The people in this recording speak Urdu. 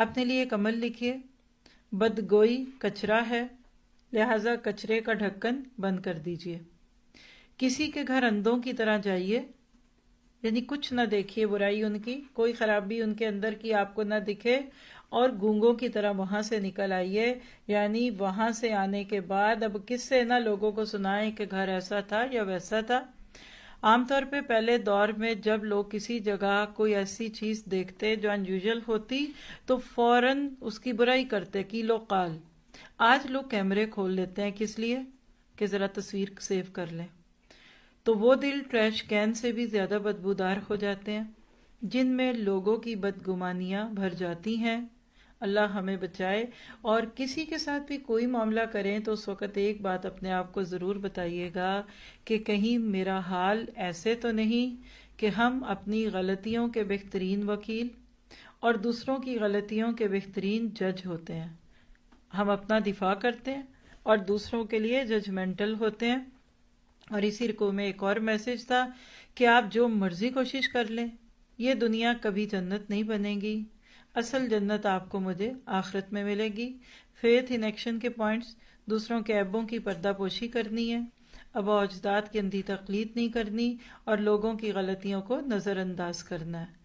اپنے لیے ایک عمل لکھیے، بدگوئی کچرا ہے، لہٰذا کچرے کا ڈھکن بند کر دیجیے۔ کسی کے گھر اندھوں کی طرح جائیے، یعنی کچھ نہ دیکھیے برائی ان کی، کوئی خرابی ان کے اندر کی آپ کو نہ دکھے، اور گونگوں کی طرح وہاں سے نکل آئیے، یعنی وہاں سے آنے کے بعد اب کس سے نہ لوگوں کو سنائیں کہ گھر ایسا تھا یا ویسا تھا۔ عام طور پہ پہلے دور میں جب لوگ کسی جگہ کوئی ایسی چیز دیکھتے جو انیوژل ہوتی تو فوراً اس کی برائی کرتے، قیل و قال۔ آج لوگ کیمرے کھول لیتے ہیں، کس لیے؟ کہ ذرا تصویر سیو کر لیں۔ تو وہ دل ٹریش کین سے بھی زیادہ بدبودار ہو جاتے ہیں جن میں لوگوں کی بدگمانیاں بھر جاتی ہیں۔ اللہ ہمیں بچائے۔ اور کسی کے ساتھ بھی کوئی معاملہ کریں تو اس وقت ایک بات اپنے آپ کو ضرور بتائیے گا کہ کہیں میرا حال ایسے تو نہیں کہ ہم اپنی غلطیوں کے بہترین وکیل اور دوسروں کی غلطیوں کے بہترین جج ہوتے ہیں۔ ہم اپنا دفاع کرتے ہیں اور دوسروں کے لیے ججمنٹل ہوتے ہیں۔ اور اسی رکوع میں ایک اور میسج تھا کہ آپ جو مرضی کوشش کر لیں، یہ دنیا کبھی جنت نہیں بنے گی۔ اصل جنت آپ کو مجھے آخرت میں ملے گی۔ فیتھ ان ایکشن کے پوائنٹس: دوسروں کے عیبوں کی پردہ پوشی کرنی ہے، آباء و اجداد کی اندھی تقلید نہیں کرنی، اور لوگوں کی غلطیوں کو نظر انداز کرنا ہے۔